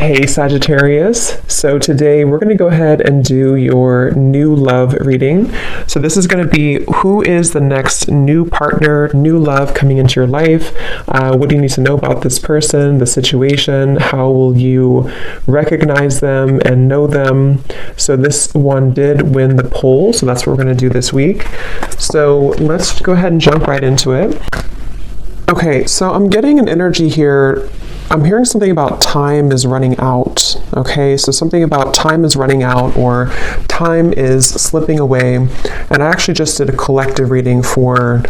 Hey Sagittarius, so today we're going to go ahead and do your new love reading. So this is going to be who is the next new partner, new love coming into your life. What do you need to know about this person, the situation? How will you recognize them and know them? So this one did win the poll, so that's what we're going to do this week. So let's go ahead and jump right into it. Okay, so I'm getting an energy here. I'm hearing something about time is running out. Okay, so something about time is running out or time is slipping away. And I actually just did a collective reading for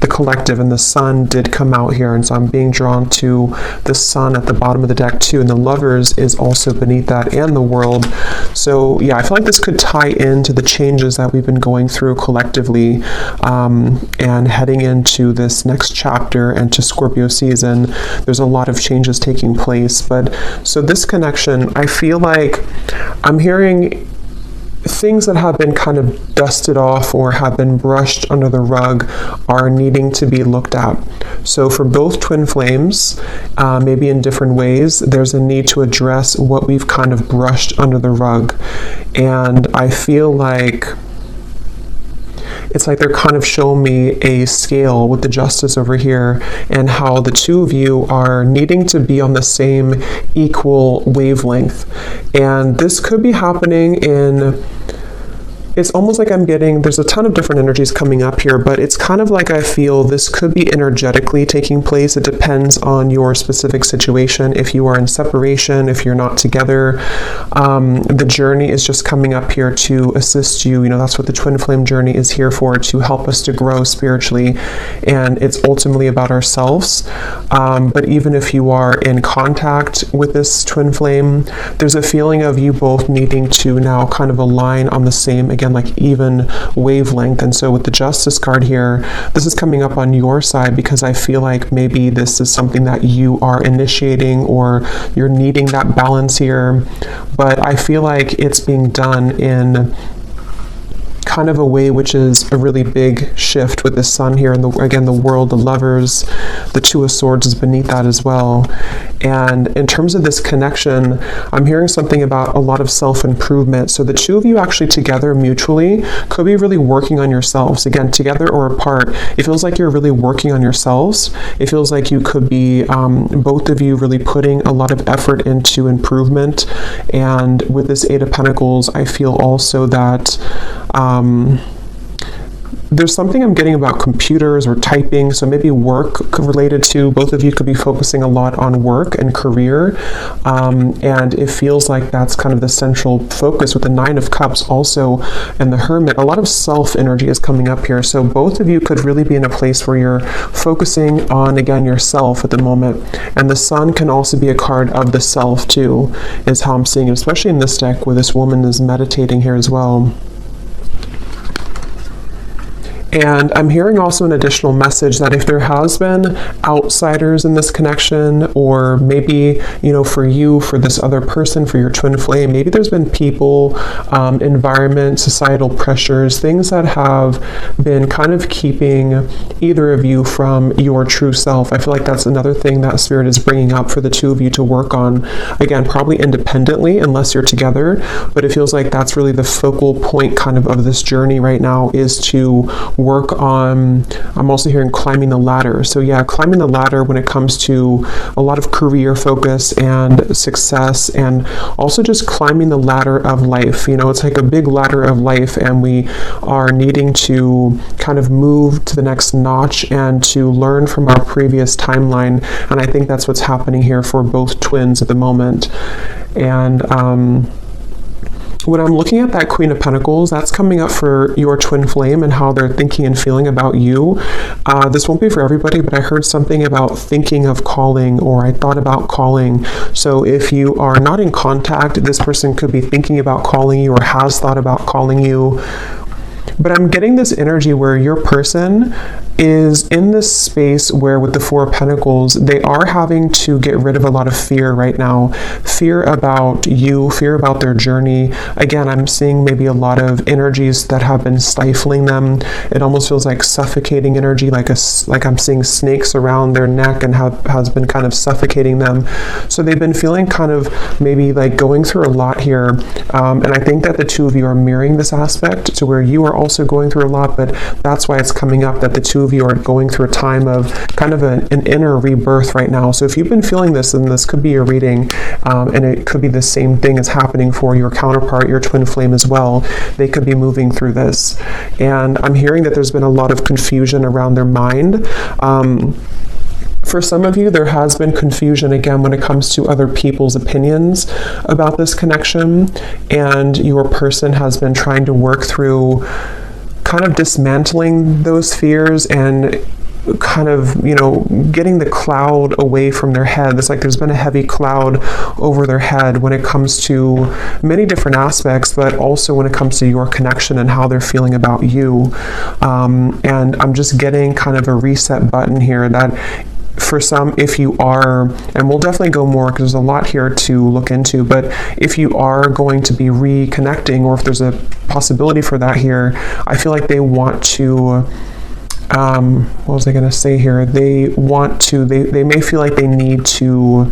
the collective, and the sun did come out here, and so I'm being drawn to the sun at the bottom of the deck too, and the lovers is also beneath that, and the world. So yeah, I feel like this could tie into the changes that we've been going through collectively, and heading into this next chapter and to Scorpio season. There's a lot of changes taking place, but so this connection, I feel like I'm hearing things that have been kind of dusted off or have been brushed under the rug are needing to be looked at. So for both twin flames, maybe in different ways, there's a need to address what we've kind of brushed under the rug. And I feel like it's like they're kind of showing me a scale with the justice over here and how the two of you are needing to be on the same equal wavelength. And this could be happening in, it's almost like I'm getting, there's a ton of different energies coming up here, but it's kind of like I feel this could be energetically taking place. It depends on your specific situation. If you are in separation, if you're not together, the journey is just coming up here to assist you. You know, that's what the twin flame journey is here for, to help us to grow spiritually. And it's ultimately about ourselves. But even if you are in contact with this twin flame, there's a feeling of you both needing to now kind of align on the same, again, like even wavelength. And so with the Justice card here, this is coming up on your side because I feel like maybe this is something that you are initiating or you're needing that balance here. But I feel like it's being done in kind of a way which is a really big shift with the sun here, and again the world, the lovers, the Two of Swords is beneath that as well. And in terms of this connection, I'm hearing something about a lot of self-improvement. So the two of you actually together mutually could be really working on yourselves. Again, together or apart, it feels like you're really working on yourselves. It feels like you could be, both of you really putting a lot of effort into improvement. And with this Eight of Pentacles, I feel also that there's something I'm getting about computers or typing, so maybe work related to, both of you could be focusing a lot on work and career, and it feels like that's kind of the central focus with the Nine of Cups also, and the Hermit. A lot of self energy is coming up here, so both of you could really be in a place where you're focusing on, again, yourself at the moment. And the Sun can also be a card of the self too, is how I'm seeing it, especially in this deck where this woman is meditating here as well. And I'm hearing also an additional message that if there has been outsiders in this connection, or maybe, you know, for you, for this other person, for your twin flame, maybe there's been people, environment, societal pressures, things that have been kind of keeping either of you from your true self. I feel like that's another thing that Spirit is bringing up for the two of you to work on. Again, probably independently unless you're together, but it feels like that's really the focal point kind of this journey right now, is to work on, I'm also hearing climbing the ladder. So yeah, climbing the ladder when it comes to a lot of career focus and success, and also just climbing the ladder of life. You know, it's like a big ladder of life, and we are needing to kind of move to the next notch and to learn from our previous timeline. And I think that's what's happening here for both twins at the moment. And when I'm looking at that Queen of Pentacles, that's coming up for your twin flame and how they're thinking and feeling about you. This won't be for everybody, but I heard something about thinking of calling, or I thought about calling. So if you are not in contact, this person could be thinking about calling you or has thought about calling you. But I'm getting this energy where your person is in this space where with the Four of Pentacles, they are having to get rid of a lot of fear right now. Fear about you, fear about their journey. Again, I'm seeing maybe a lot of energies that have been stifling them. It almost feels like suffocating energy, like I'm seeing snakes around their neck and has been kind of suffocating them. So they've been feeling kind of maybe like going through a lot here. And I think that the two of you are mirroring this aspect to where you are also going through a lot, but that's why it's coming up that the two of you are going through a time of kind of an inner rebirth right now. So if you've been feeling this, then this could be your reading, and it could be the same thing as happening for your counterpart, your twin flame as well. They could be moving through this. And I'm hearing that there's been a lot of confusion around their mind. For some of you, there has been confusion, again, when it comes to other people's opinions about this connection, and your person has been trying to work through kind of dismantling those fears and kind of, getting the cloud away from their head. It's like there's been a heavy cloud over their head when it comes to many different aspects, but also when it comes to your connection and how they're feeling about you. And I'm just getting kind of a reset button here that for some, if you are, and we'll definitely go more because there's a lot here to look into, but if you are going to be reconnecting, or if there's a possibility for that here, I feel like they want to, what was I going to say here? They may feel like they need to,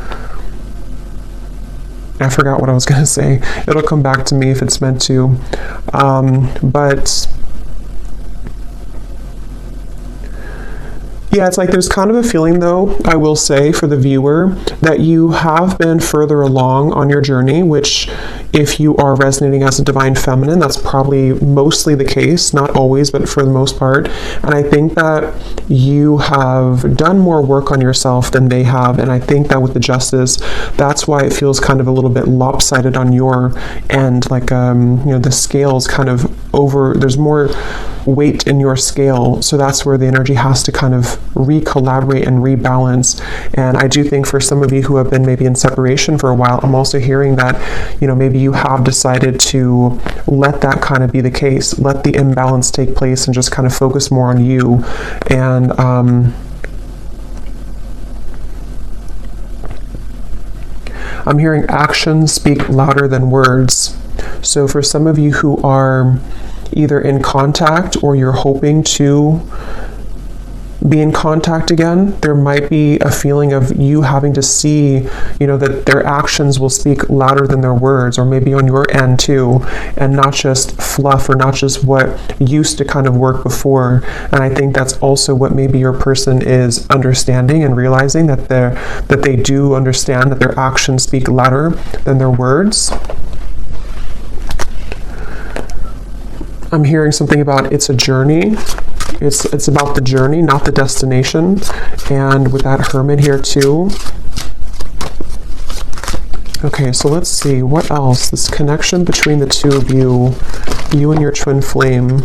I forgot what I was going to say. It'll come back to me if it's meant to. But yeah, it's like there's kind of a feeling, though, I will say, for the viewer, that you have been further along on your journey, which if you are resonating as a divine feminine, that's probably mostly the case, not always, but for the most part. And I think that you have done more work on yourself than they have. And I think that with the Justice, that's why it feels kind of a little bit lopsided on your end. Like, the scale's kind of over, there's more weight in your scale. So that's where the energy has to kind of re-collaborate and rebalance. And I do think for some of you who have been maybe in separation for a while, I'm also hearing that, maybe you have decided to let that kind of be the case, let the imbalance take place and just kind of focus more on you. And I'm hearing actions speak louder than words. So for some of you who are either in contact or you're hoping to be in contact again, there might be a feeling of you having to see, that their actions will speak louder than their words, or maybe on your end too, and not just fluff or not just what used to kind of work before. And I think that's also what maybe your person is understanding and realizing, that they do understand that their actions speak louder than their words. I'm hearing something about it's a journey. It's about the journey, not the destination. And with that Hermit here too. Okay, so let's see, what else? This connection between the two of you and your twin flame.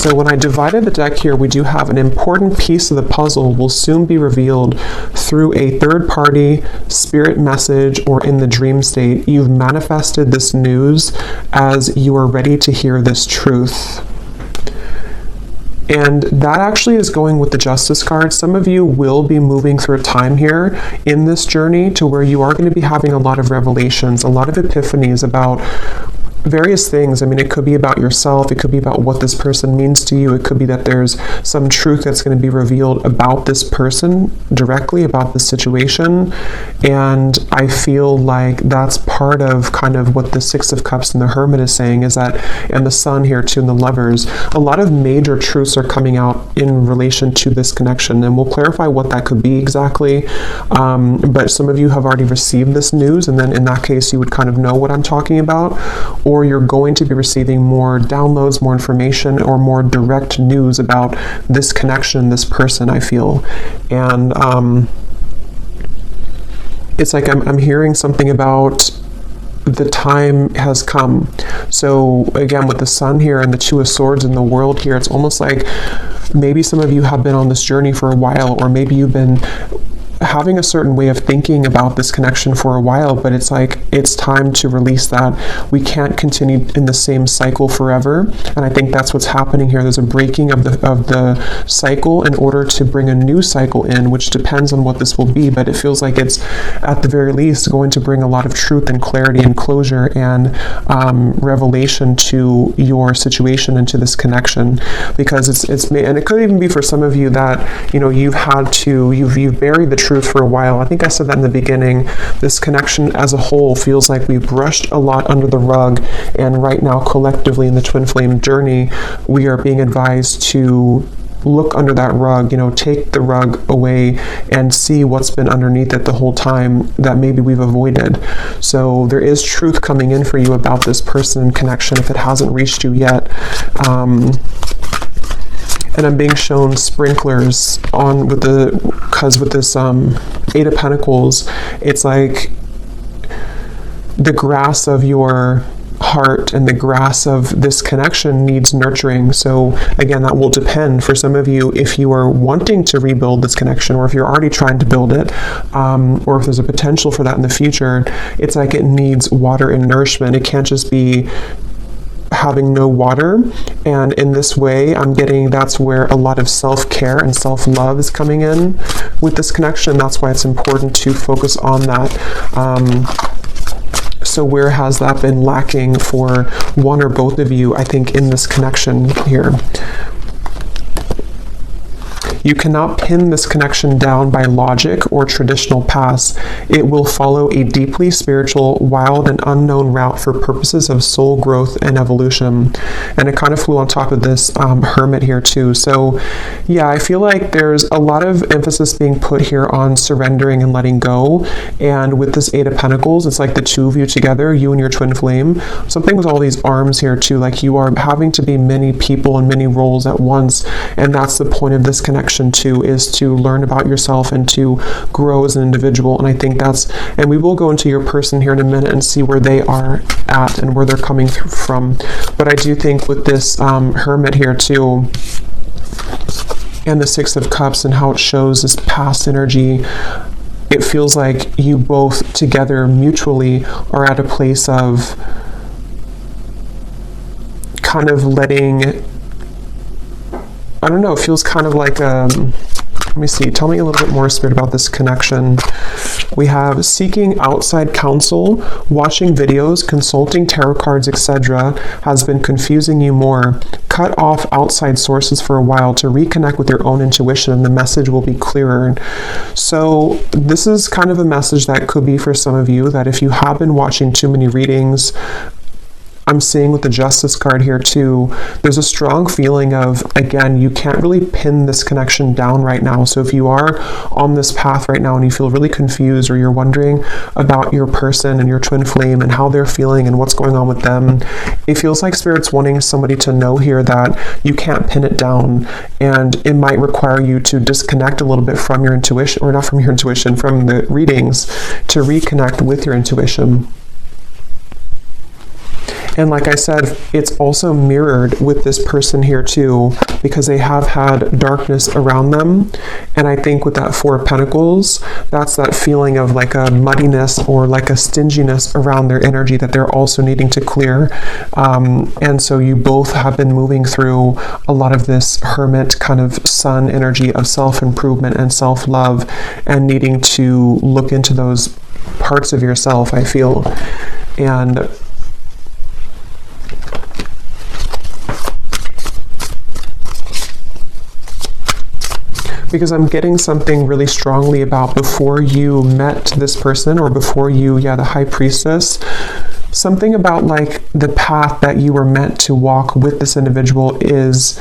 So when I divided the deck here, we do have an important piece of the puzzle will soon be revealed through a third-party spirit message or in the dream state. You've manifested this news as you are ready to hear this truth. And that actually is going with the Justice card. Some of you will be moving through a time here in this journey to where you are going to be having a lot of revelations, a lot of epiphanies about various things. I mean, it could be about yourself. It could be about what this person means to you. It could be that there's some truth that's going to be revealed about this person directly, about the situation. And I feel like that's part of kind of what the Six of Cups and the Hermit is saying, is that, and the Sun here too, and the Lovers, a lot of major truths are coming out in relation to this connection. And we'll clarify what that could be exactly. But some of you have already received this news, and then in that case, you would kind of know what I'm talking about. Or you're going to be receiving more downloads, more information, or more direct news about this connection, this person, I feel. And it's like I'm hearing something about the time has come. So again, with the Sun here and the Two of Swords in the World here, it's almost like maybe some of you have been on this journey for a while, or maybe you've been having a certain way of thinking about this connection for a while, but it's like it's time to release that. We can't continue in the same cycle forever, and I think that's what's happening here. There's a breaking of the cycle in order to bring a new cycle in, which depends on what this will be, but it feels like it's at the very least going to bring a lot of truth and clarity and closure and revelation to your situation and to this connection, because it's and it could even be for some of you that you've buried the truth for a while. I think I said that in the beginning. This connection as a whole feels like we brushed a lot under the rug, and right now collectively in the twin flame journey, we are being advised to look under that rug, take the rug away and see what's been underneath it the whole time that maybe we've avoided. So there is truth coming in for you about this person connection if it hasn't reached you yet. And I'm being shown sprinklers on with this Eight of Pentacles, it's like the grass of your heart and the grass of this connection needs nurturing. So again, that will depend for some of you if you are wanting to rebuild this connection, or if you're already trying to build it, or if there's a potential for that in the future. It's like it needs water and nourishment. It can't just be having no water. And in this way, I'm getting that's where a lot of self-care and self-love is coming in with this connection. That's why it's important to focus on that. So where has that been lacking for one or both of you, I think, in this connection here? You cannot pin this connection down by logic or traditional paths. It will follow a deeply spiritual, wild, and unknown route for purposes of soul growth and evolution. And it kind of flew on top of this hermit here too. So yeah, I feel like there's a lot of emphasis being put here on surrendering and letting go. And with this Eight of Pentacles, it's like the two of you together, you and your twin flame. Something with all these arms here too, like you are having to be many people and many roles at once. And that's the point of this connection too, is to learn about yourself and to grow as an individual. And I think and we will go into your person here in a minute and see where they are at and where they're coming from. But I do think with this hermit here too, and the Six of Cups and how it shows this past energy, it feels like you both together mutually are at a place of kind of letting, I don't know, it feels kind of like, let me see, tell me a little bit more, Spirit, about this connection. We have seeking outside counsel, watching videos, consulting tarot cards, etc. has been confusing you more. Cut off outside sources for a while to reconnect with your own intuition, and the message will be clearer. So this is kind of a message that could be for some of you, that if you have been watching too many readings, I'm seeing with the Justice card here too, there's a strong feeling of, again, you can't really pin this connection down right now. So if you are on this path right now and you feel really confused, or you're wondering about your person and your twin flame and how they're feeling and what's going on with them, it feels like Spirit's wanting somebody to know here that you can't pin it down, and it might require you to disconnect a little bit from your intuition, or not from your intuition, from the readings, to reconnect with your intuition. And like I said, it's also mirrored with this person here too, because they have had darkness around them. And I think with that Four of Pentacles, that's that feeling of like a muddiness or like a stinginess around their energy that they're also needing to clear. And so you both have been moving through a lot of this hermit kind of sun energy of self-improvement and self-love, and needing to look into those parts of yourself, I feel. And because I'm getting something really strongly about before you met this person, or before you, the High Priestess, something about like the path that you were meant to walk with this individual is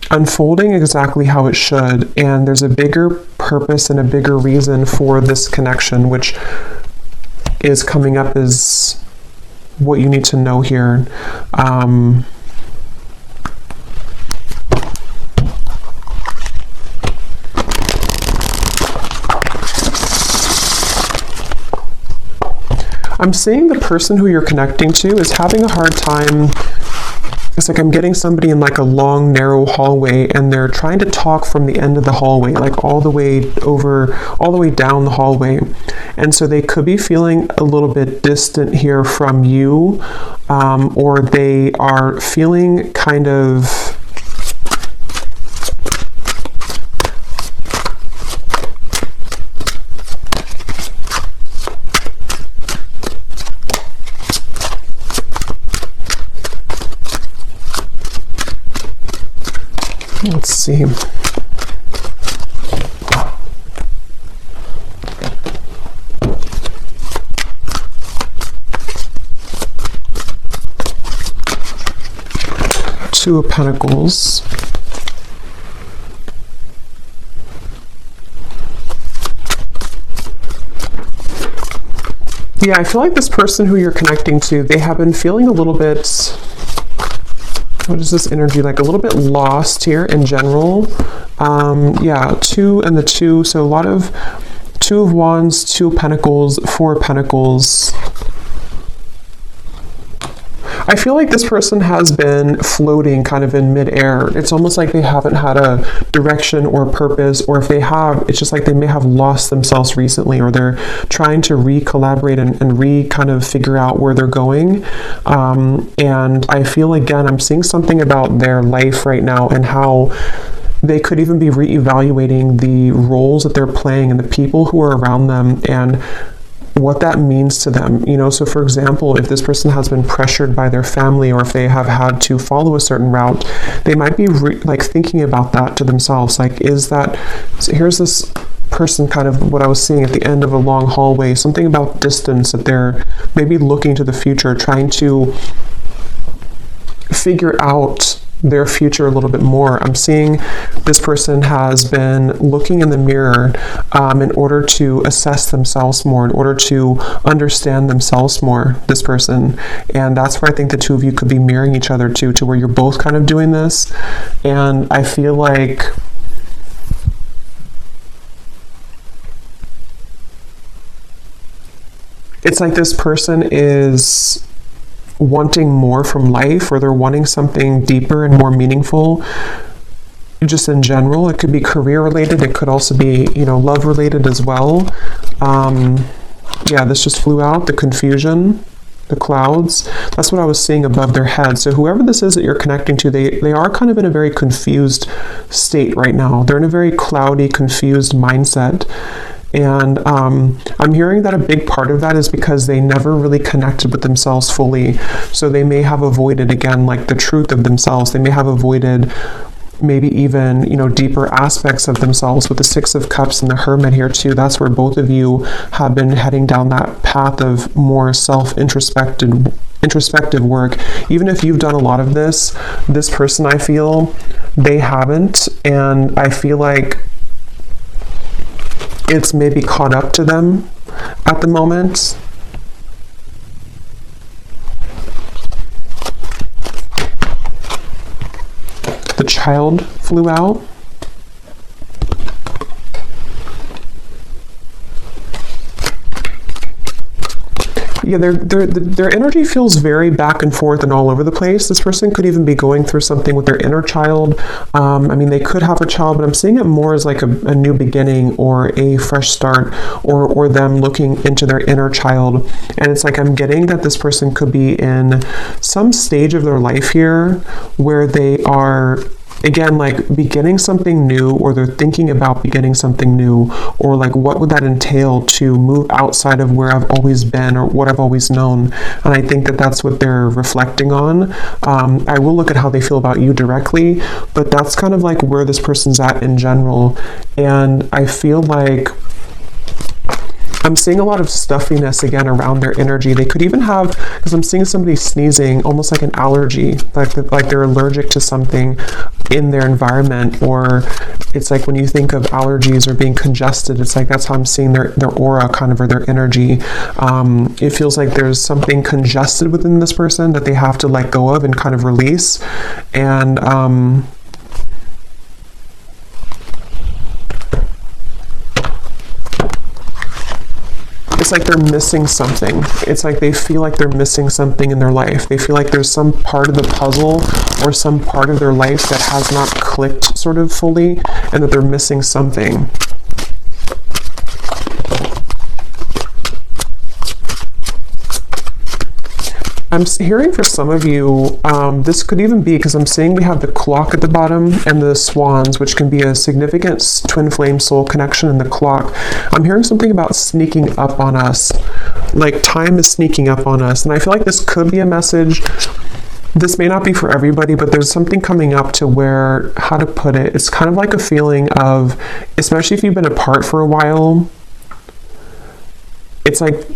unfolding exactly how it should. And there's a bigger purpose and a bigger reason for this connection, which is coming up as what you need to know here. I'm seeing the person who you're connecting to is having a hard time It's like I'm getting somebody in like a long, narrow hallway, and they're trying to talk from the end of the hallway, like all the way down the hallway. And so they could be feeling a little bit distant here from you, or they are feeling kind of, let's see. Two of Pentacles. Yeah, I feel like this person who you're connecting to, they have been feeling a little bit, what is this energy like? A little bit lost here in general. Yeah, 2 and the 2. So a lot of 2 of Wands, 2 of Pentacles, 4 of Pentacles. I feel like this person has been floating kind of in midair. It's almost like they haven't had a direction or purpose, or if they have, it's just like they may have lost themselves recently, or they're trying to re-collaborate and kind of figure out where they're going. And I feel, again, I'm seeing something about their life right now and how they could even be re-evaluating the roles that they're playing and the people who are around them and what that means to them. You know, so for example, if this person has been pressured by their family, or if they have had to follow a certain route, they might be like thinking about that to themselves. Like, is that, so here's this person, kind of what I was seeing at the end of a long hallway, something about distance, that they're maybe looking to the future, trying to figure out their future a little bit more. I'm seeing this person has been looking in the mirror in order to assess themselves more, in order to understand themselves more, this person. And that's where I think the 2 of you could be mirroring each other to where you're both kind of doing this. And I feel like it's like this person is wanting more from life, or they're wanting something deeper and more meaningful just in general. It could be career related, it could also be, you know, love related as well. Yeah, this just flew out, the confusion, the clouds. That's what I was seeing above their head. So whoever this is that you're connecting to, they are kind of in a very confused state right now. They're in a very cloudy, confused mindset. And I'm hearing that a big part of that is because they never really connected with themselves fully. So they may have avoided, again, like the truth of themselves. They may have avoided maybe even, you know, deeper aspects of themselves. With the 6 of Cups and the Hermit here too, that's where both of you have been heading down that path of more introspective work. Even if you've done a lot of this person, I feel, they haven't. And I feel like it's maybe caught up to them at the moment. The Child flew out. Yeah, their energy feels very back and forth and all over the place. This person could even be going through something with their inner child. I mean, they could have a child, but I'm seeing it more as like a new beginning or a fresh start, or them looking into their inner child. And it's like I'm getting that this person could be in some stage of their life here where they are, again, like beginning something new, or they're thinking about beginning something new, or like what would that entail to move outside of where I've always been or what I've always known. And I think that that's what they're reflecting on. I will look at how they feel about you directly, but that's kind of like where this person's at in general. And I feel like I'm seeing a lot of stuffiness again around their energy. They could even have, because I'm seeing somebody sneezing, almost like an allergy, like they're allergic to something in their environment. Or it's like when you think of allergies or being congested, it's like that's how I'm seeing their aura kind of, or their energy. It feels like there's something congested within this person that they have to let go of and kind of release. And it's it's like they're missing something. It's like they feel like they're missing something in their life. They feel like there's some part of the puzzle or some part of their life that has not clicked sort of fully, and that they're missing something. I'm hearing for some of you, this could even be because I'm seeing we have the clock at the bottom and the swans, which can be a significant twin flame soul connection in the clock. I'm hearing something about sneaking up on us, like time is sneaking up on us. And I feel like this could be a message. This may not be for everybody, but there's something coming up to where, how to put it, it's kind of like a feeling of, especially if you've been apart for a while, it's like,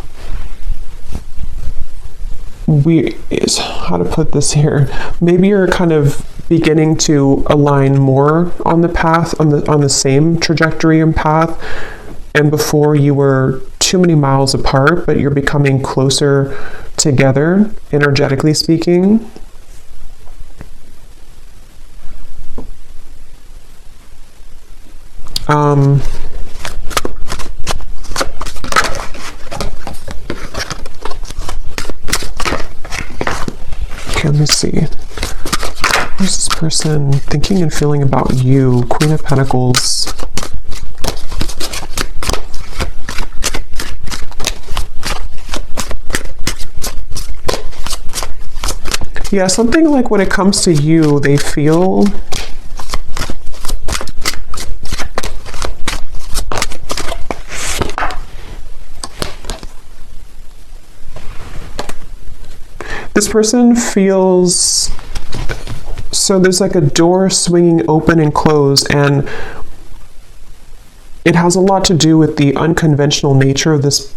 how to put this here, maybe you're kind of beginning to align more on the path, on the same trajectory and path, and before you were too many miles apart, but you're becoming closer together, energetically speaking. Let me see. What's this person thinking and feeling about you? Queen of Pentacles. Yeah, something like when it comes to you, they feel this person feels, so there's like a door swinging open and closed, and it has a lot to do with the unconventional nature of this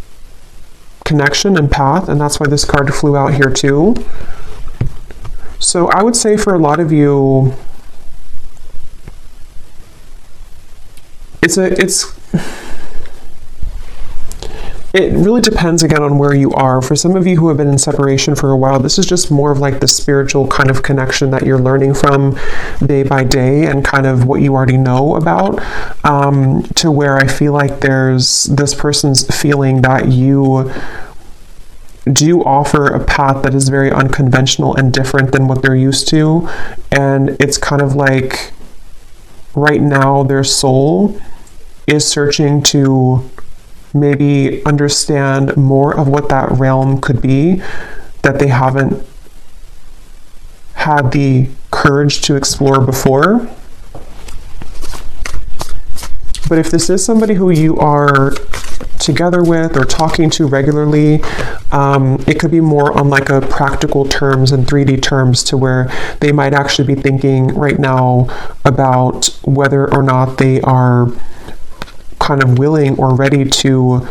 connection and path, and that's why this card flew out here too. So I would say for a lot of you, it really depends again on where you are. For some of you who have been in separation for a while, this is just more of like the spiritual kind of connection that you're learning from day by day and kind of what you already know about, to where I feel like there's this person's feeling that you do offer a path that is very unconventional and different than what they're used to. And it's kind of like right now their soul is searching to maybe understand more of what that realm could be that they haven't had the courage to explore before. But if this is somebody who you are together with or talking to regularly, it could be more on like a practical terms and 3D terms, to where they might actually be thinking right now about whether or not they are kind of willing or ready to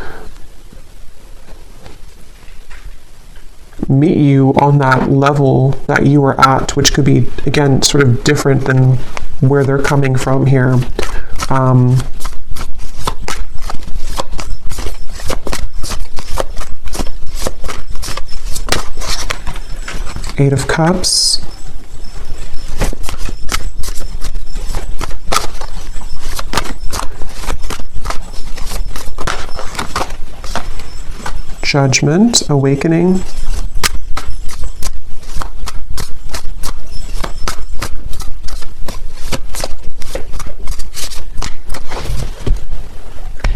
meet you on that level that you are at, which could be, again, sort of different than where they're coming from here. Eight of Cups. Judgment, awakening.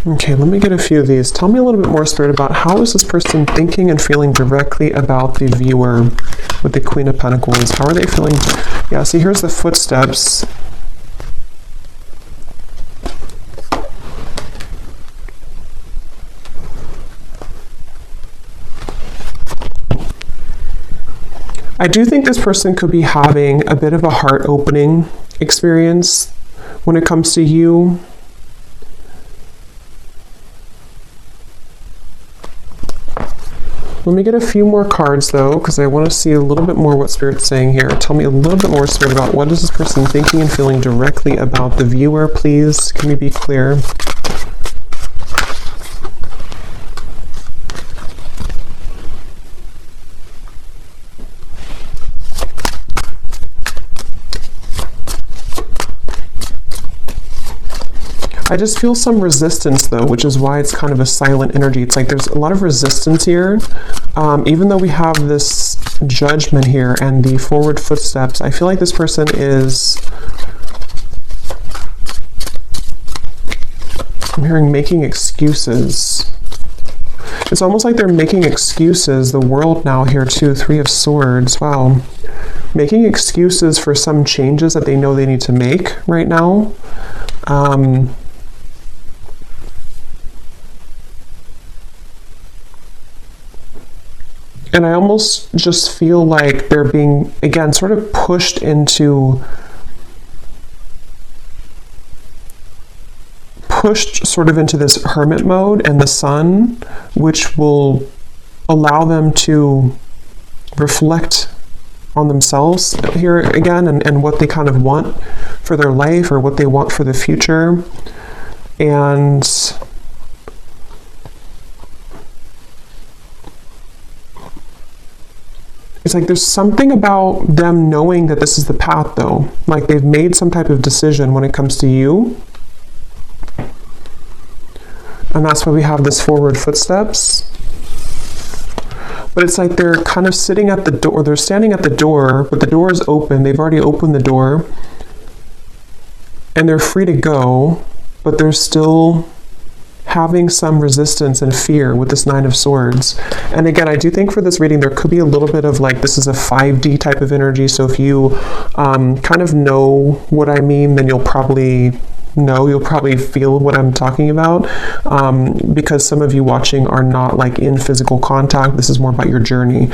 Okay, let me get a few of these. Tell me a little bit more, Spirit, about how is this person thinking and feeling directly about the viewer with the Queen of Pentacles? How are they feeling? Yeah, see, here's the footsteps. I do think this person could be having a bit of a heart-opening experience when it comes to you. Let me get a few more cards though, because I want to see a little bit more what Spirit's saying here. Tell me a little bit more, Spirit, about what is this person thinking and feeling directly about the viewer, please. Can you be clear? I just feel some resistance though, which is why it's kind of a silent energy. It's like there's a lot of resistance here. Even though we have this judgment here and the forward footsteps, I feel like this person is, I'm hearing making excuses. It's almost like they're making excuses, the world now here too, 3 of Swords, wow. Making excuses for some changes that they know they need to make right now. And I almost just feel like they're being, again, sort of pushed sort of into this hermit mode and the sun, which will allow them to reflect on themselves here again and what they kind of want for their life or what they want for the future. And it's like there's something about them knowing that this is the path though. Like they've made some type of decision when it comes to you. And that's why we have this forward footsteps. But it's like they're kind of sitting at the door, they're standing at the door, but the door is open. They've already opened the door. And they're free to go, but they're still having some resistance and fear with this 9 of Swords. And again, I do think for this reading, there could be a little bit of like, this is a 5D type of energy. So if you kind of know what I mean, then you'll probably feel what I'm talking about, because some of you watching are not like in physical contact. This is more about your journey.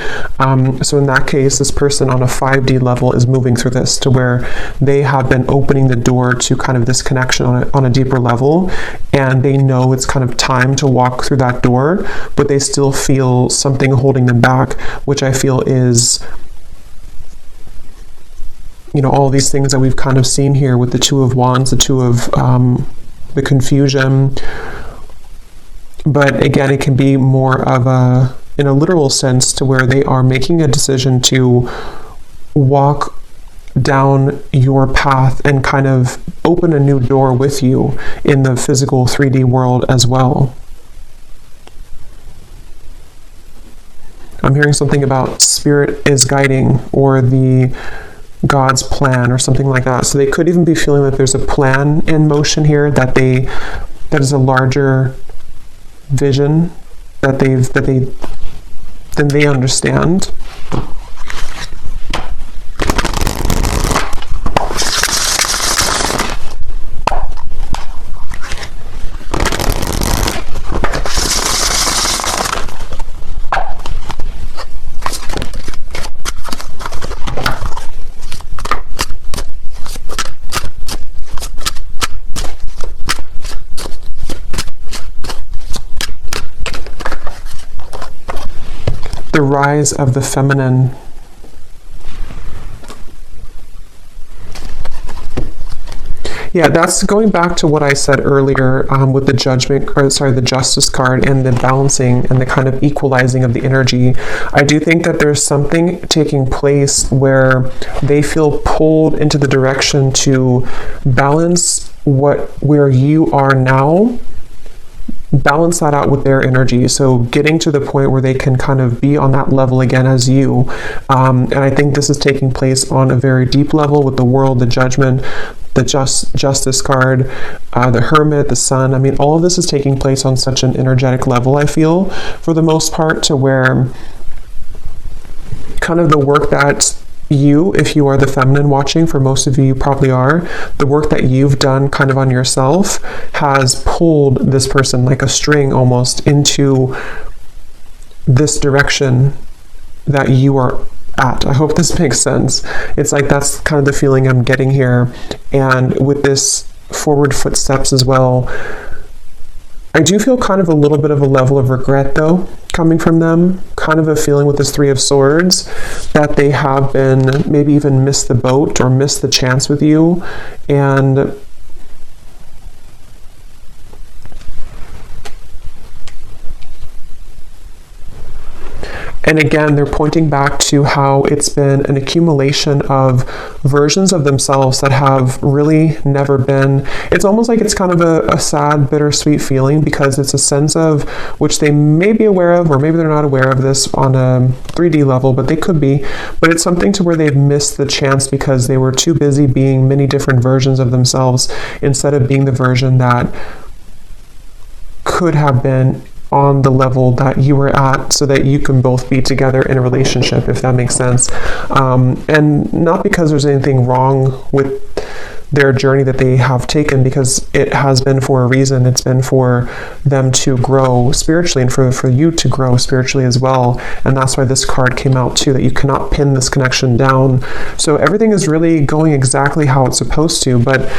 So in that case, this person on a 5D level is moving through this to where they have been opening the door to kind of this connection on a deeper level, and they know it's kind of time to walk through that door, but they still feel something holding them back, which I feel is, you know, all these things that we've kind of seen here with the 2 of Wands, the 2 of the confusion. But again, it can be more of a, in a literal sense, to where they are making a decision to walk down your path and kind of open a new door with you in the physical 3D world as well. I'm hearing something about spirit is guiding, or the God's plan or something like that. So they could even be feeling that there's a plan in motion here, that is a larger vision that they understand. The rise of the feminine. Yeah, that's going back to what I said earlier with the judgment, or sorry, the justice card and the balancing and the kind of equalizing of the energy. I do think that there's something taking place where they feel pulled into the direction to balance where you are now, balance that out with their energy. So getting to the point where they can kind of be on that level again as you. And I think this is taking place on a very deep level with the world, the judgment, the justice card, the hermit, the sun. I mean, all of this is taking place on such an energetic level, I feel, for the most part, to where kind of the work that you, if you are the feminine watching, for most of you, you probably are, the work that you've done kind of on yourself has pulled this person like a string almost into this direction that you are at. I hope this makes sense. It's like that's kind of the feeling I'm getting here. And with this forward footsteps as well, I do feel kind of a little bit of a level of regret though coming from them, kind of a feeling with this 3 of Swords that they have been maybe even missed the boat or missed the chance with you. And And again, they're pointing back to how it's been an accumulation of versions of themselves that have really never been. It's almost like it's kind of a sad, bittersweet feeling, because it's a sense of which they may be aware of, or maybe they're not aware of this on a 3D level, but they could be. But it's something to where they've missed the chance because they were too busy being many different versions of themselves instead of being the version that could have been on the level that you were at, so that you can both be together in a relationship, if that makes sense. And not because there's anything wrong with their journey that they have taken, because it has been for a reason. It's been for them to grow spiritually, and for you to grow spiritually as well. And that's why this card came out too, that you cannot pin this connection down. So everything is really going exactly how it's supposed to, but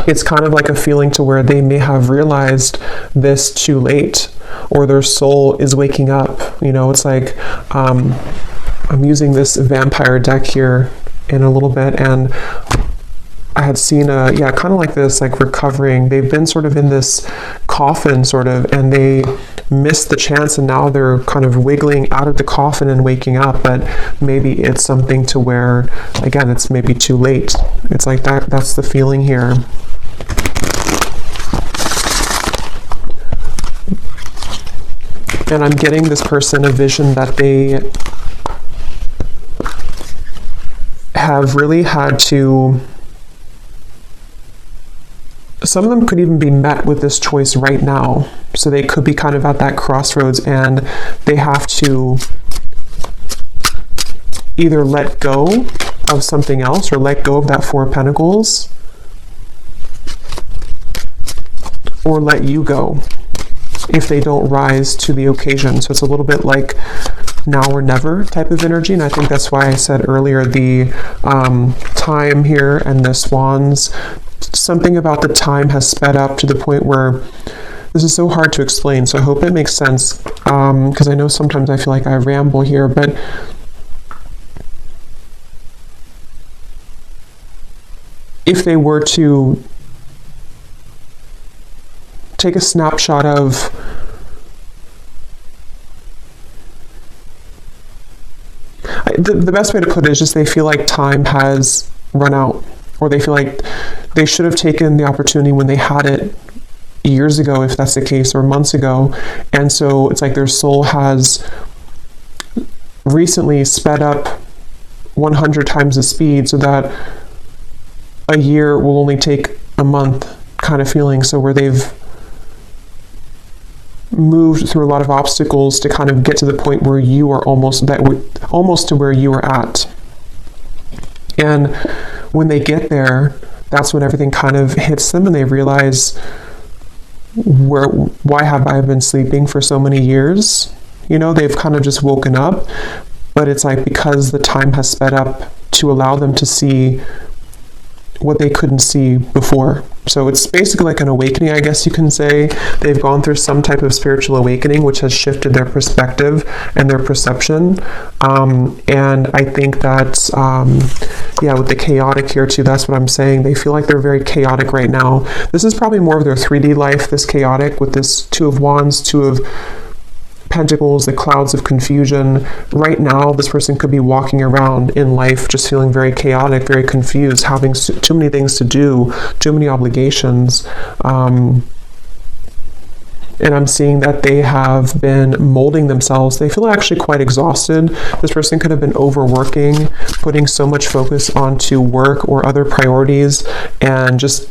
it's kind of like a feeling to where they may have realized this too late, or their soul is waking up. You know, it's like, I'm using this vampire deck here in a little bit, and I had seen kind of like this, like recovering. They've been sort of in this coffin sort of, and they missed the chance, and now they're kind of wiggling out of the coffin and waking up. But maybe it's something to where, again, it's maybe too late. It's like that's the feeling here. And I'm getting this person a vision that they have really had to, some of them could even be met with this choice right now. So they could be kind of at that crossroads, and they have to either let go of something else, or let go of that Four of Pentacles, or let you go if they don't rise to the occasion. So it's a little bit like now or never type of energy. And I think that's why I said earlier the time here and the swans, something about the time has sped up to the point where this is so hard to explain. So I hope it makes sense, because I know sometimes I feel like I ramble here, but if they were to take a snapshot of the best way to put it is just they feel like time has run out, or they feel like they should have taken the opportunity when they had it years ago, if that's the case, or months ago. And so it's like their soul has recently sped up 100 times the speed, so that a year will only take a month kind of feeling. So where they've moved through a lot of obstacles to kind of get to the point where you are almost to where you are at. And when they get there, that's when everything kind of hits them, and they realize, why have I been sleeping for so many years? You know, they've kind of just woken up, but it's like because the time has sped up to allow them to see what they couldn't see before. So it's basically like an awakening, I guess you can say. They've gone through some type of spiritual awakening, which has shifted their perspective and their perception. And I think that, with the chaotic here too, that's what I'm saying. They feel like they're very chaotic right now. This is probably more of their 3D life, this chaotic, with this Two of Wands, Two of Pentacles, the clouds of confusion. Right now, this person could be walking around in life just feeling very chaotic, very confused, having too many things to do, too many obligations. And I'm seeing that they have been molding themselves. They feel actually quite exhausted. This person could have been overworking, putting so much focus onto work or other priorities, and just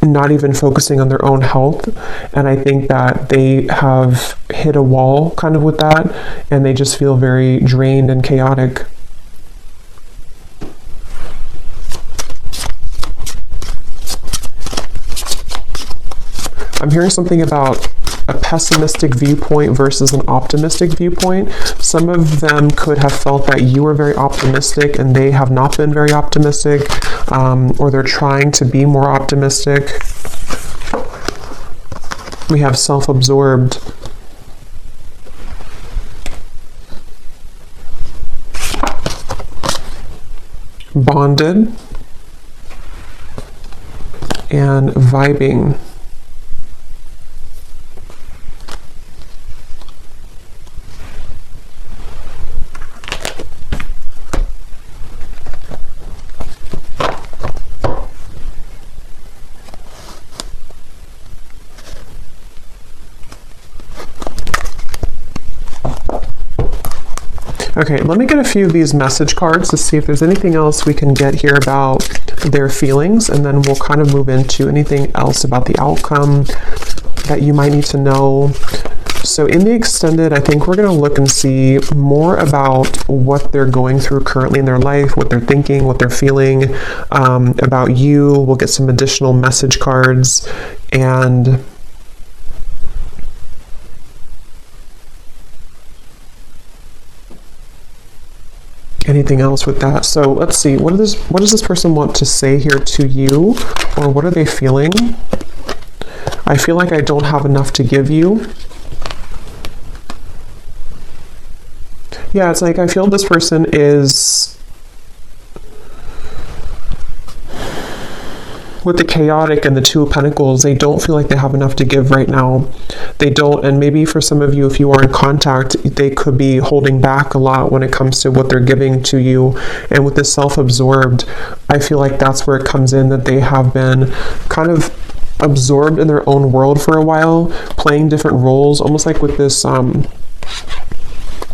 not even focusing on their own health. And I think that they have hit a wall kind of with that, and they just feel very drained and chaotic. I'm hearing something about a pessimistic viewpoint versus an optimistic viewpoint. Some of them could have felt that you were very optimistic and they have not been very optimistic, or they're trying to be more optimistic. We have self-absorbed. Bonded. And vibing. Okay, let me get a few of these message cards to see if there's anything else we can get here about their feelings, and then we'll kind of move into anything else about the outcome that you might need to know. So in the extended, I think we're going to look and see more about what they're going through currently in their life, what they're thinking, what they're feeling about you. We'll get some additional message cards, and anything else with that. So let's see, what does this person want to say here to you, or what are they feeling? I feel like I don't have enough to give you. Yeah, it's like I feel this person is, with the chaotic and the Two of Pentacles, they don't feel like they have enough to give right now. They don't, and maybe for some of you, if you are in contact, they could be holding back a lot when it comes to what they're giving to you. And with this self-absorbed, I feel like that's where it comes in, that they have been kind of absorbed in their own world for a while, playing different roles, almost like with this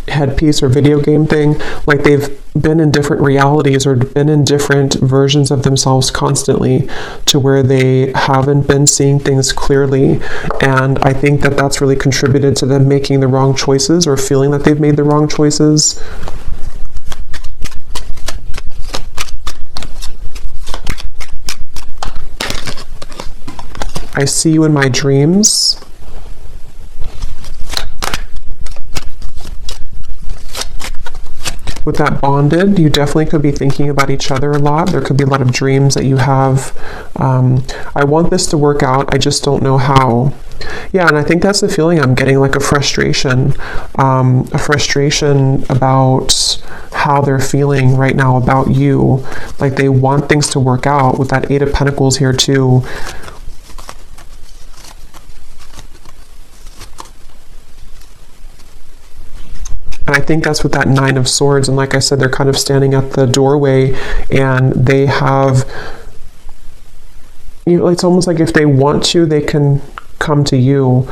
headpiece or video game thing, like they've been in different realities or been in different versions of themselves constantly, to where they haven't been seeing things clearly. And I think that that's really contributed to them making the wrong choices, or feeling that they've made the wrong choices. I see you in my dreams. With that bonded, you definitely could be thinking about each other a lot. There could be a lot of dreams that you have. I want this to work out, I just don't know how. Yeah, and I think that's the feeling I'm getting, like a frustration about how they're feeling right now about you. Like they want things to work out, with that Eight of Pentacles here too. And I think that's with that Nine of Swords. And like I said, they're kind of standing at the doorway, and they have, you know, it's almost like if they want to, they can come to you.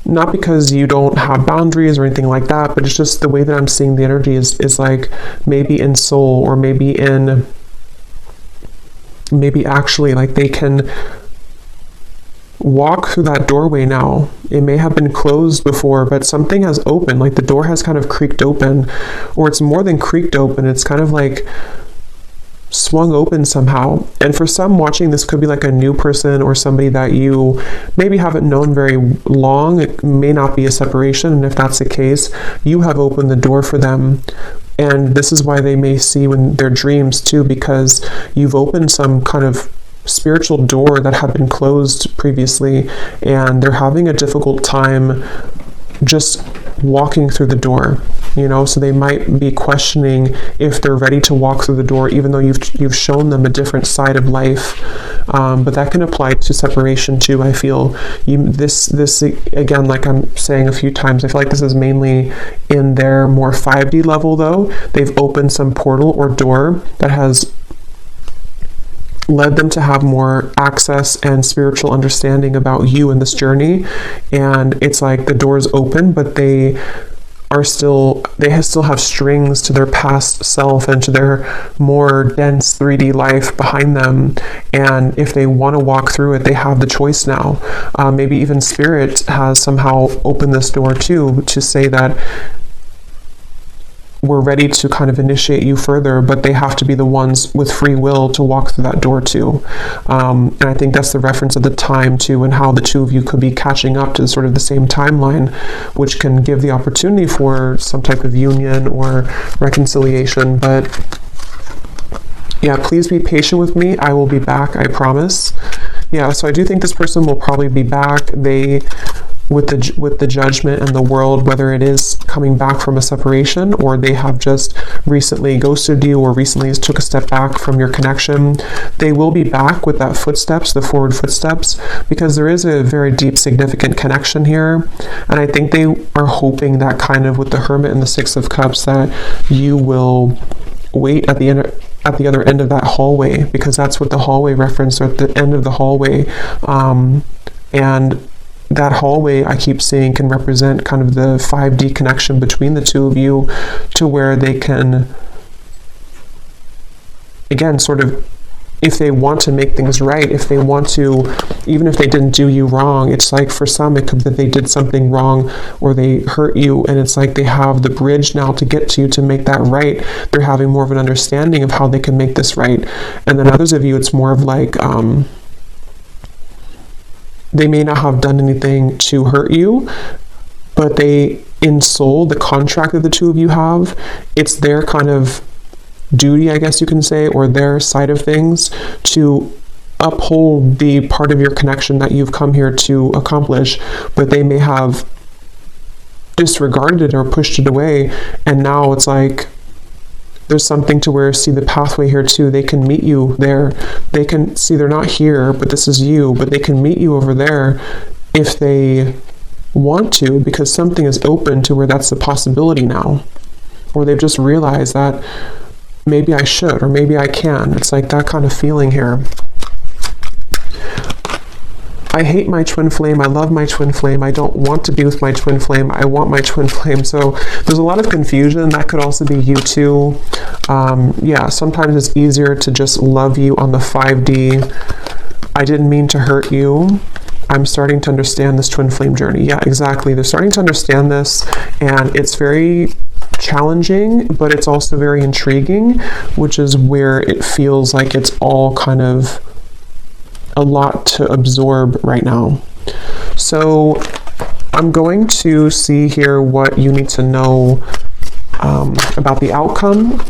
Not because you don't have boundaries or anything like that, but it's just the way that I'm seeing the energy is like maybe in soul, or maybe actually like they can walk through that doorway now. It may have been closed before, but something has opened, like the door has kind of creaked open, or it's more than creaked open, it's kind of like swung open somehow. And for some watching, this could be like a new person, or somebody that you maybe haven't known very long. It may not be a separation, and if that's the case, you have opened the door for them. And this is why they may see you in their dreams too, because you've opened some kind of spiritual door that had been closed previously, and they're having a difficult time just walking through the door, you know. So they might be questioning if they're ready to walk through the door, even though you've shown them a different side of life. But that can apply to separation too. I feel this again, like I'm saying a few times, I feel like this is mainly in their more 5D level though. They've opened some portal or door that has led them to have more access and spiritual understanding about you in this journey. And it's like the door's open, but they still have strings to their past self and to their more dense 3D life behind them. And if they want to walk through it, they have the choice now. Maybe even Spirit has somehow opened this door too, to say that we're ready to kind of initiate you further, but they have to be the ones with free will to walk through that door too. And I think that's the reference of the time too, and how the two of you could be catching up to sort of the same timeline, which can give the opportunity for some type of union or reconciliation. But yeah, please be patient with me. I will be back, I promise. Yeah, so I do think this person will probably be back. With the judgment and the world, whether it is coming back from a separation, or they have just recently ghosted you, or recently took a step back from your connection, they will be back with that footsteps, the forward footsteps, because there is a very deep, significant connection here. And I think they are hoping that kind of with the Hermit and the Six of Cups, that you will wait at the other end of that hallway, because that's what the hallway reference, or at the end of the hallway. And that hallway I keep seeing can represent kind of the 5D connection between the two of you, to where they can, again, sort of, if they want to make things right, if they want to, even if they didn't do you wrong, it's like for some it could be that they did something wrong or they hurt you, and it's like they have the bridge now to get to you to make that right. They're having more of an understanding of how they can make this right. And then others of you, it's more of like, they may not have done anything to hurt you, but they, in soul, the contract that the two of you have, it's their kind of duty, I guess you can say, or their side of things, to uphold the part of your connection that you've come here to accomplish, but they may have disregarded it or pushed it away. And now it's like there's something to where, see the pathway here too, they can meet you there. They can see they're not here, but this is you, but they can meet you over there if they want to, because something is open to where that's a possibility now, or they've just realized that maybe I should, or maybe I can. It's like that kind of feeling here. I hate my twin flame. I love my twin flame. I don't want to be with my twin flame. I want my twin flame. So there's a lot of confusion. That could also be you too. Yeah, sometimes it's easier to just love you on the 5D. I didn't mean to hurt you. I'm starting to understand this twin flame journey. Yeah, exactly. They're starting to understand this, and it's very challenging, but it's also very intriguing, which is where it feels like it's all kind of a lot to absorb right now. So I'm going to see here what you need to know about the outcome,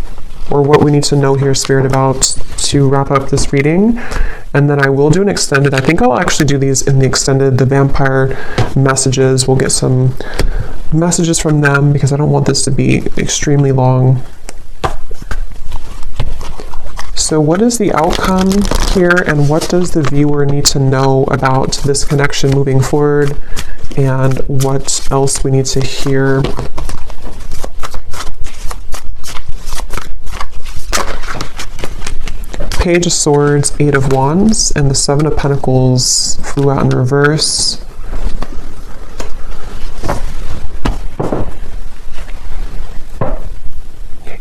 or what we need to know here, Spirit, about to wrap up this reading. And then I will do an extended. I think I'll actually do these in the extended, the vampire messages. We'll get some messages from them because I don't want this to be extremely long. So what is the outcome here, and what does the viewer need to know about this connection moving forward, and what else we need to hear? Page of Swords, 8 of Wands, and the 7 of Pentacles flew out in reverse.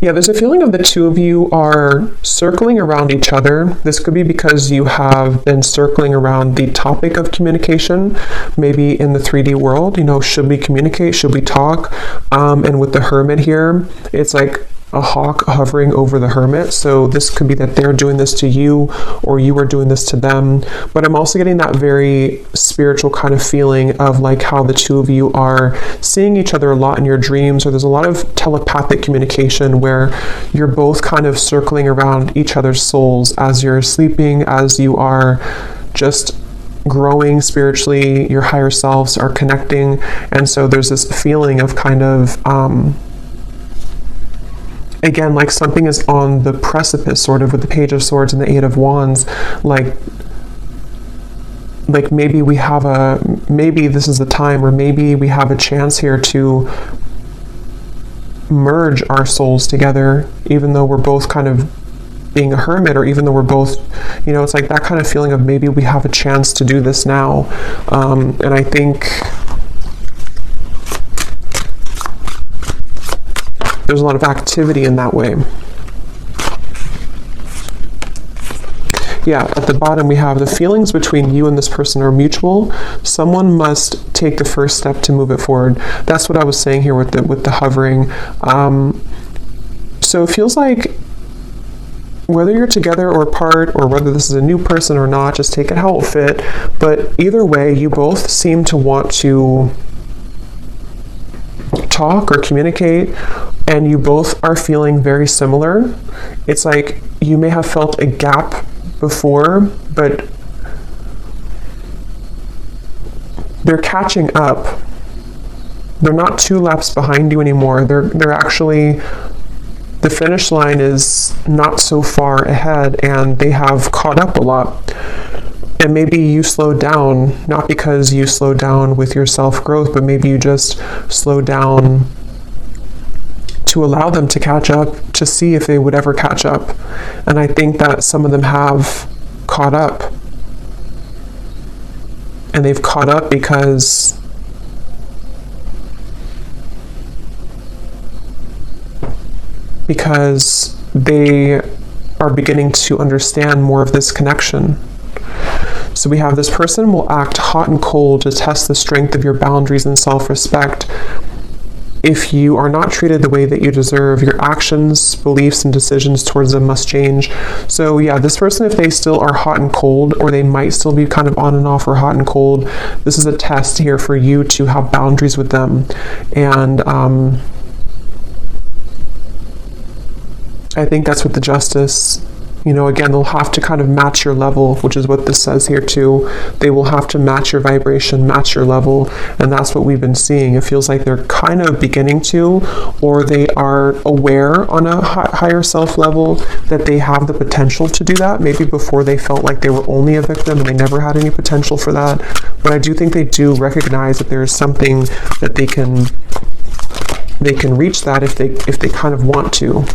Yeah, there's a feeling of the two of you are circling around each other. This could be because you have been circling around the topic of communication, maybe in the 3D world. You know, should we communicate? Should we talk? And with the Hermit here, it's like a hawk hovering over the Hermit. So this could be that they're doing this to you, or you are doing this to them. But I'm also getting that very spiritual kind of feeling of like how the two of you are seeing each other a lot in your dreams, or there's a lot of telepathic communication where you're both kind of circling around each other's souls as you're sleeping, as you are just growing spiritually, your higher selves are connecting. And so there's this feeling of kind of again, like something is on the precipice, sort of, with the Page of Swords and the 8 of Wands. Like maybe we have maybe this is the time, or maybe we have a chance here to merge our souls together, even though we're both kind of being a hermit, or even though we're both, you know, it's like that kind of feeling of maybe we have a chance to do this now. And I think there's a lot of activity in that way. Yeah, at the bottom we have the feelings between you and this person are mutual. Someone must take the first step to move it forward. That's what I was saying here with the hovering. So it feels like whether you're together or apart, or whether this is a new person or not, just take it how it fit. But either way, you both seem to want to talk or communicate, and you both are feeling very similar. It's like you may have felt a gap before, but they're catching up. They're not 2 laps behind you anymore. They're actually, the finish line is not so far ahead, and they have caught up a lot. And maybe you slowed down, not because you slowed down with your self-growth, but maybe you just slowed down to allow them to catch up, to see if they would ever catch up. And I think that some of them have caught up. and they've caught up because they are beginning to understand more of this connection. So we have this person will act hot and cold to test the strength of your boundaries and self-respect. If you are not treated the way that you deserve, your actions, beliefs, and decisions towards them must change. So yeah, this person, if they still are hot and cold, or they might still be kind of on and off or hot and cold, this is a test here for you to have boundaries with them. And I think that's what the Justice, again, they'll have to kind of match your level, which is what this says here too. They will have to match your vibration, match your level, and that's what we've been seeing. It feels like they're kind of beginning to, or they are aware on a higher self level that they have the potential to do that. Maybe before they felt like they were only a victim and they never had any potential for that. But I do think they do recognize that there is something that they can reach that if they kind of want to.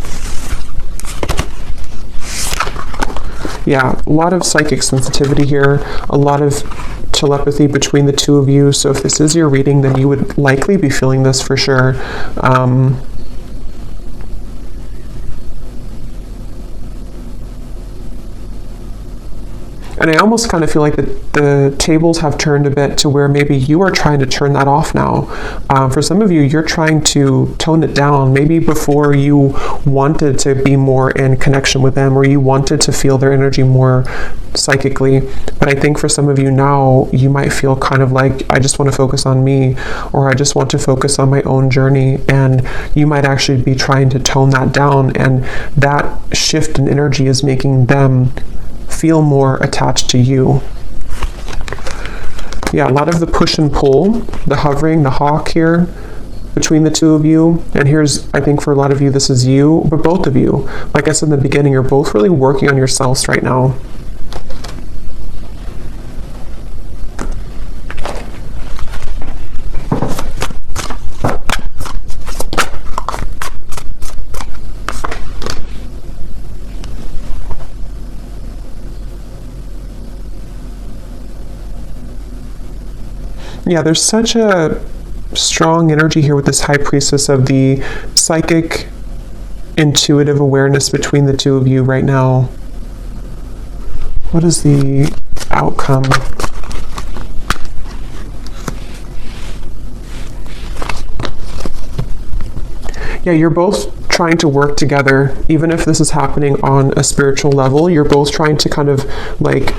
Yeah, a lot of psychic sensitivity here, a lot of telepathy between the two of you. So if this is your reading, then you would likely be feeling this for sure. And I almost kind of feel like the tables have turned a bit to where maybe you are trying to turn that off now. For some of you, you're trying to tone it down. Maybe before you wanted to be more in connection with them, or you wanted to feel their energy more psychically. But I think for some of you now, you might feel kind of like, I just want to focus on me, or I just want to focus on my own journey. And you might actually be trying to tone that down. And that shift in energy is making them feel more attached to you. Yeah, a lot of the push and pull, the hovering, the hawk here between the two of you. And here's, I think for a lot of you, this is you, but both of you, like I said in the beginning, you're both really working on yourselves right now. Yeah, there's such a strong energy here with this High Priestess of the psychic, intuitive awareness between the two of you right now. What is the outcome? Yeah, you're both trying to work together, even if this is happening on a spiritual level. You're both trying to kind of like,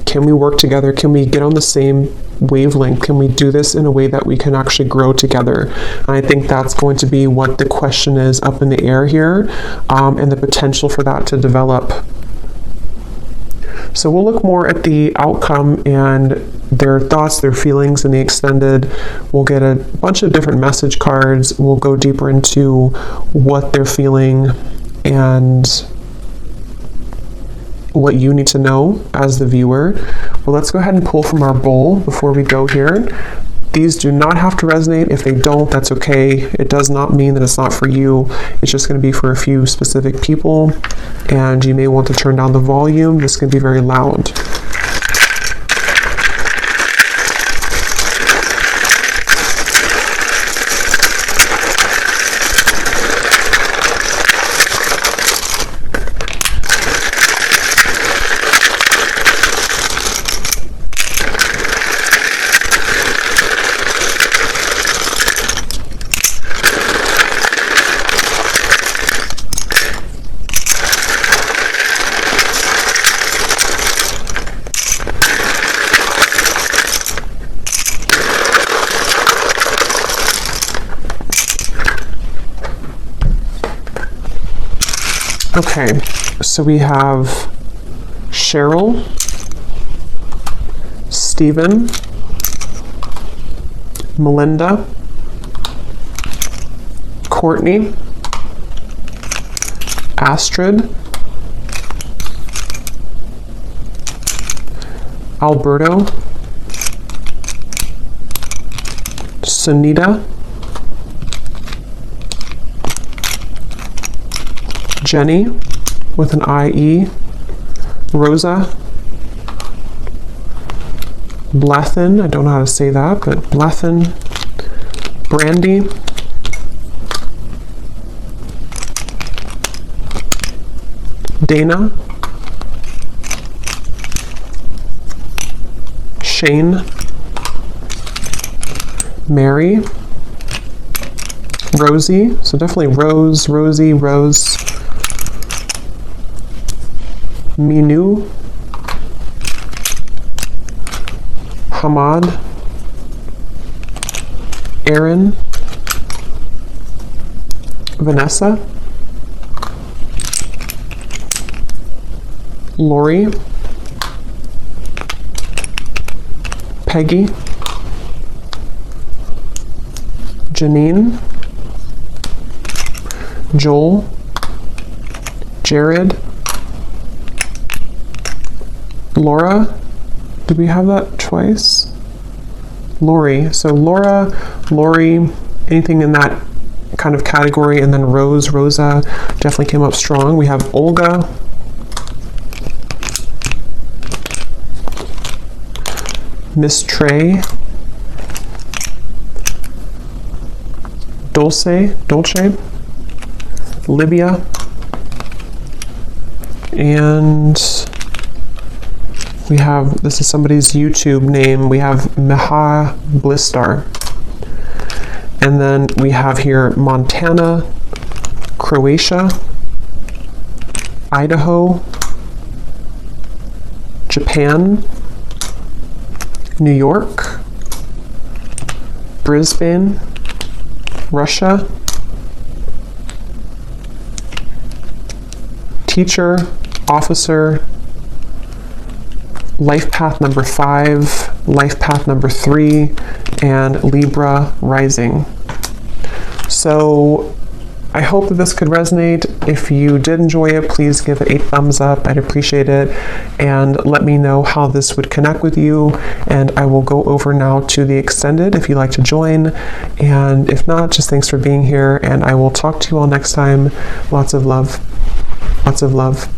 can we work together? Can we get on the same wavelength? Can we do this in a way that we can actually grow together? And I think that's going to be what the question is up in the air here, and the potential for that to develop. So we'll look more at the outcome and their thoughts, their feelings in the extended. We'll get a bunch of different message cards. We'll go deeper into what they're feeling and what you need to know as the viewer. Well, let's go ahead and pull from our bowl before we go here. These do not have to resonate. If they don't, that's okay. It does not mean that it's not for you. It's just going to be for a few specific people, and you may want to turn down the volume. This can be very loud. Okay, so we have Cheryl, Stephen, Melinda, Courtney, Astrid, Alberto, Sunita, Jenny with an IE, Rosa, Blethen, I don't know how to say that, but Blethen. Brandy. Dana. Shane. Mary. Rosie, so definitely Rose, Rosie, Rose. Minu. Hamad. Aaron. Vanessa. Lori. Peggy. Janine. Joel. Jared. Laura. Did we have that twice? Lori. So Laura, Lori, anything in that kind of category, and then Rose, Rosa definitely came up strong. We have Olga. Miss Trey. Dolce. Libya. And we have, this is somebody's YouTube name, we have Meha Blistar. And then we have here Montana, Croatia, Idaho, Japan, New York, Brisbane, Russia, teacher, officer, life path number 5, life path number 3, and Libra rising. So I hope that this could resonate. If you did enjoy it, please give it a thumbs up. I'd appreciate it. And let me know how this would connect with you. And I will go over now to the extended if you'd like to join. And if not, just thanks for being here. And I will talk to you all next time. Lots of love. Lots of love.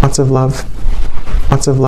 Lots of love. Lots of love.